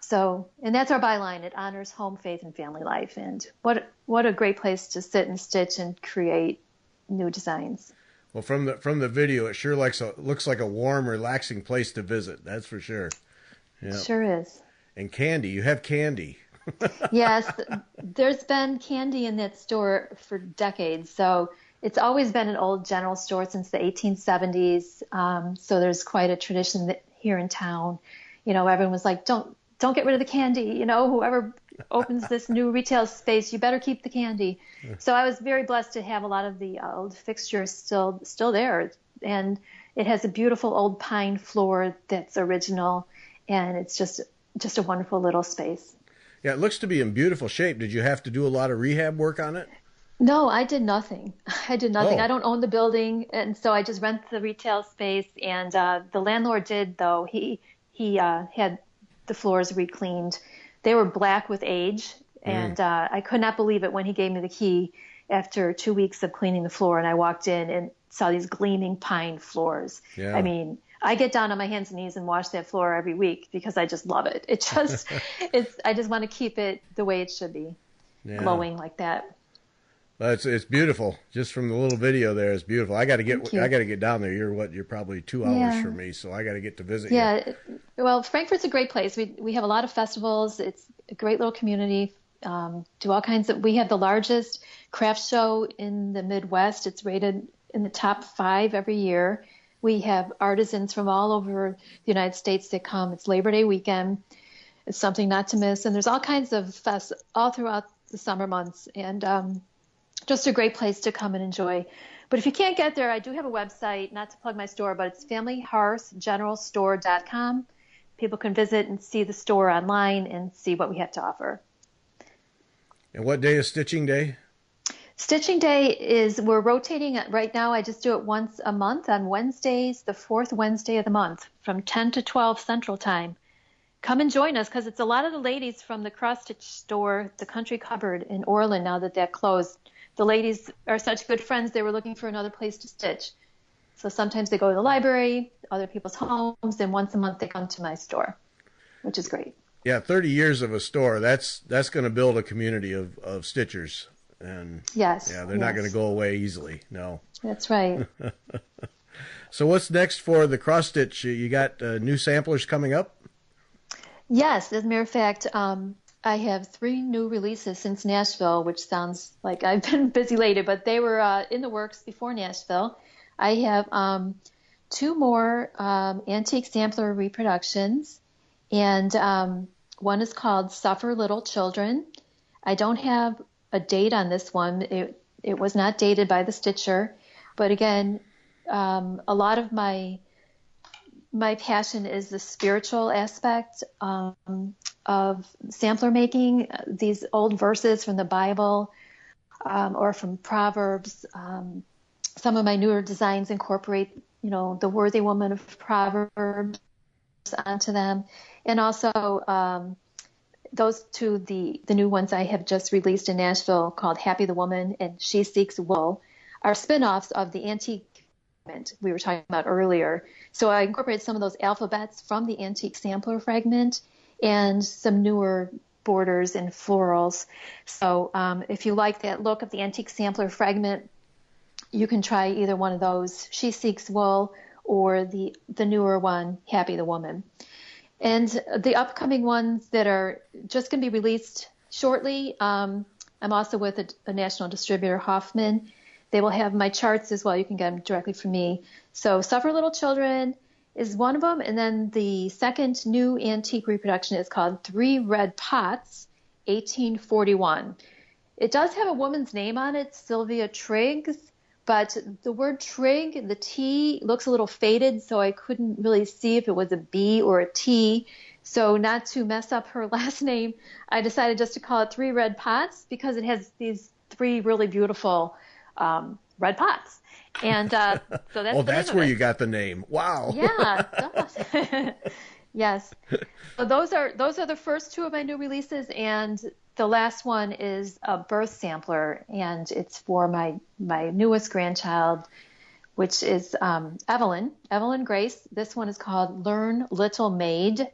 So, and that's our byline. It honors home, faith, and family life. And what a great place to sit and stitch and create new designs. Well, from the video, it sure looks like a warm, relaxing place to visit. That's for sure. Yeah. Sure is. And candy. You have candy. Yes, there's been candy in that store for decades. So it's always been an old general store since the 1870s. So there's quite a tradition here in town. Everyone was like, don't get rid of the candy. Whoever opens this new retail space, you better keep the candy. So I was very blessed to have a lot of the old fixtures still there. And it has a beautiful old pine floor that's original. And it's just a wonderful little space. Yeah, it looks to be in beautiful shape. Did you have to do a lot of rehab work on it? No, I did nothing. I Oh. I don't own the building, and so I just rent the retail space. And the landlord did, though. He had the floors re-cleaned. They were black with age, and I could not believe it when he gave me the key after 2 weeks of cleaning the floor, and I walked in and saw these gleaming pine floors. Yeah. I mean, I get down on my hands and knees and wash that floor every week because I just love it. I just want to keep it the way it should be, glowing like that. It's beautiful. Just from the little video there, it's beautiful. I got to get down there. You're probably 2 hours from me, so I got to get to visit you. Yeah. Well, Frankfort's a great place. We have a lot of festivals. It's a great little community. Do all kinds of. We have the largest craft show in the Midwest. It's rated in the top 5 every year. We have artisans from all over the United States that come. It's Labor Day weekend. It's something not to miss. And there's all kinds of fests all throughout the summer months. And just a great place to come and enjoy. But if you can't get there, I do have a website, not to plug my store, but it's familyhearthgeneralstore.com. People can visit and see the store online and see what we have to offer. And what day is Stitching Day? Stitching Day we're rotating right now. I just do it once a month on Wednesdays, the 4th Wednesday of the month from 10 to 12 Central Time. Come and join us because it's a lot of the ladies from the cross-stitch store, the Country Cupboard in Orland, now that closed. The ladies are such good friends, they were looking for another place to stitch. So sometimes they go to the library, other people's homes, and once a month they come to my store, which is great. Yeah, 30 years of a store, that's going to build a community of stitchers. And yes, yeah, they're not going to go away easily. No. That's right. So what's next for the cross stitch? You got new samplers coming up? Yes, as a matter of fact, I have 3 new releases since Nashville, which sounds like I've been busy lately, but they were in the works before Nashville. I have 2 more antique sampler reproductions, and one is called Suffer Little Children. I don't have a date on this one. It was not dated by the stitcher, but again, a lot of my passion is the spiritual aspect of sampler making. These old verses from the Bible or from Proverbs. Some of my newer designs incorporate, the worthy woman of Proverbs onto them, and also those 2, the new ones I have just released in Nashville called Happy the Woman and She Seeks Wool, are spin-offs of the antique fragment we were talking about earlier. So I incorporated some of those alphabets from the antique sampler fragment and some newer borders and florals. So if you like that look of the antique sampler fragment, you can try either one of those, She Seeks Wool, or the newer one, Happy the Woman. And the upcoming ones that are just going to be released shortly, I'm also with a national distributor, Hoffman. They will have my charts as well. You can get them directly from me. So Suffer Little Children is one of them. And then the second new antique reproduction is called Three Red Pots, 1841. It does have a woman's name on it, Sylvia Triggs, but the word Trigg, the T, looks a little faded, so I couldn't really see if it was a B or a T. So not to mess up her last name, I decided just to call it Three Red Pots because it has these three really beautiful red pots. And so that's oh, that's where you got the name. Wow. Yeah, it does. Yes. So those are the first two of my new releases, and the last one is a birth sampler, and it's for my newest grandchild, which is Evelyn Grace. This one is called Learn Little Maid,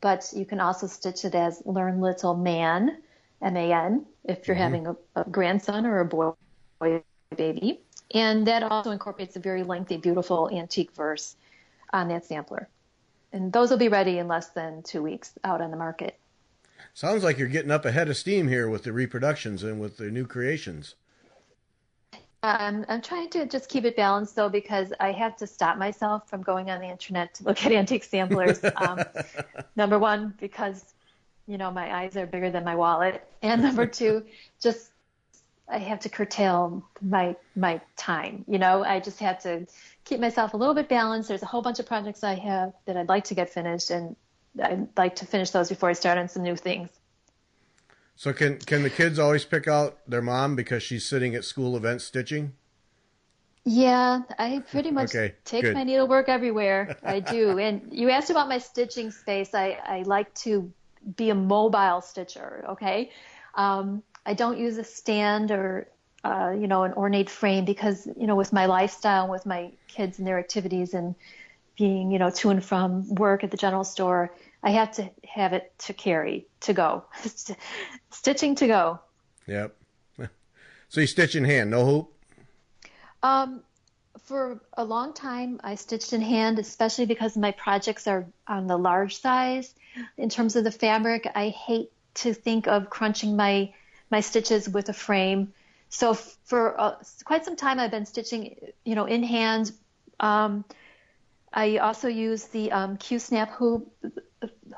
but you can also stitch it as Learn Little Man, M-A-N, if you're having a grandson or a boy baby. And that also incorporates a very lengthy, beautiful antique verse on that sampler. And those will be ready in less than 2 weeks out on the market. Sounds like you're getting up ahead of steam here with the reproductions and with the new creations. I'm trying to just keep it balanced, though, because I have to stop myself from going on the internet to look at antique samplers. Number one, because, my eyes are bigger than my wallet. And number two, just I have to curtail my time. I just have to keep myself a little bit balanced. There's a whole bunch of projects I have that I'd like to get finished, and I'd like to finish those before I start on some new things. So can the kids always pick out their mom because she's sitting at school events stitching? Yeah, I pretty much take good. my needlework everywhere. I do. And you asked about my stitching space. I like to be a mobile stitcher, okay? I don't use a stand or, an ornate frame because, with my lifestyle, with my kids and their activities and being, to and from work at the general store, I have to have it to carry, to go. Stitching to go. Yep. So you stitch in hand, no hoop? For a long time, I stitched in hand, especially because my projects are on the large size. In terms of the fabric, I hate to think of crunching my stitches with a frame. So for quite some time, I've been stitching, in hand. I also use the Q-snap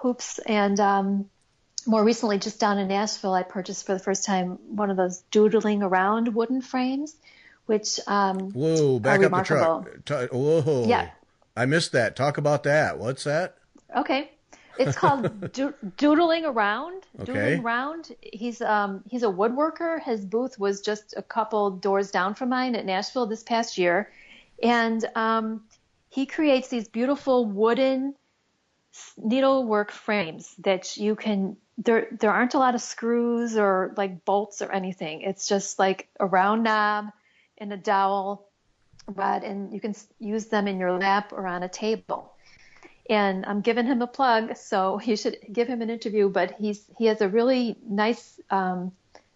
hoops, and more recently, just down in Nashville, I purchased for the first time one of those doodling around wooden frames, which whoa, back are up remarkable. the truck. Whoa, yeah, I missed that. Talk about that. What's that? Okay, it's called doodling around. Okay. Doodling around. He's a woodworker. His booth was just a couple doors down from mine at Nashville this past year, and he creates these beautiful wooden needlework frames that you can. There aren't a lot of screws or like bolts or anything. It's just like a round knob and a dowel rod, and you can use them in your lap or on a table. And I'm giving him a plug, so you should give him an interview. But he has a really nice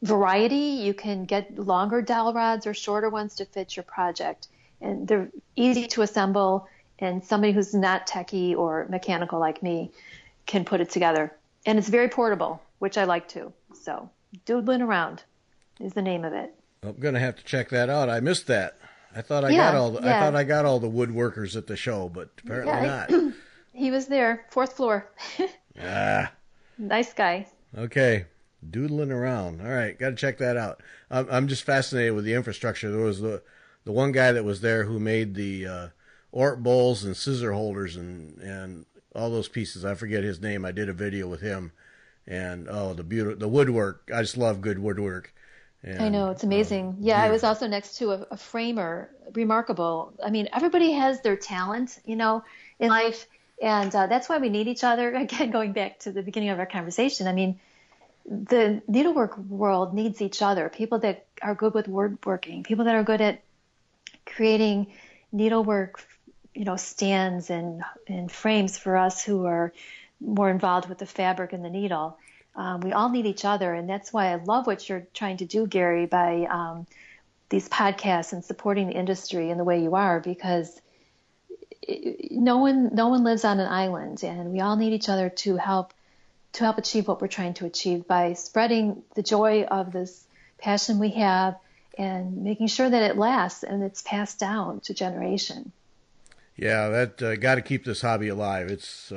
variety. You can get longer dowel rods or shorter ones to fit your project, and they're easy to assemble. And somebody who's not techie or mechanical like me can put it together. And it's very portable, which I like too. So doodling around is the name of it. I'm gonna have to check that out. I missed that. I thought I got all the woodworkers at the show, but apparently not. He was there, 4th floor. Nice guy. Okay, doodling around. All right, got to check that out. I'm just fascinated with the infrastructure. There was the one guy that was there who made the Ort bowls and scissor holders and all those pieces. I forget his name. I did a video with him, and the woodwork. I just love good woodwork. And, I know, it's amazing. I was also next to a framer. Remarkable. I mean, everybody has their talent, in life, and that's why we need each other. Again, going back to the beginning of our conversation, I mean, the needlework world needs each other. People that are good with woodworking, people that are good at creating needlework, stands and frames for us who are more involved with the fabric and the needle. We all need each other, and that's why I love what you're trying to do, Gary, by these podcasts and supporting the industry in the way you are, because no one lives on an island, and we all need each other to help achieve what we're trying to achieve by spreading the joy of this passion we have, and making sure that it lasts and it's passed down to generation. Yeah, that got to keep this hobby alive. It's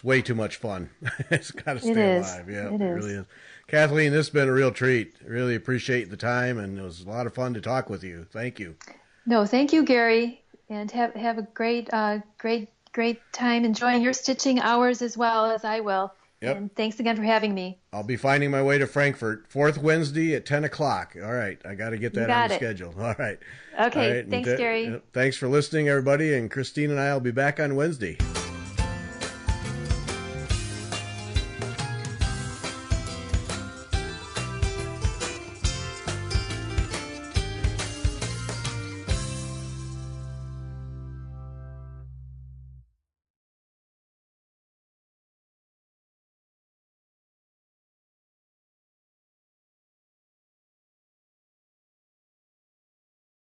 way too much fun. It's got to stay alive. Yeah, it really is. Kathleen, this has been a real treat. Really appreciate the time, and it was a lot of fun to talk with you. Thank you. No, thank you, Gary, and have a great time enjoying your stitching hours as well as I will. Yep. And thanks again for having me. I'll be finding my way to Frankfort, 4th Wednesday at 10 o'clock. All right. I got to get that on the schedule. All right. Okay. All right. Thanks, Gary. Thanks for listening, everybody. And Christine and I will be back on Wednesday.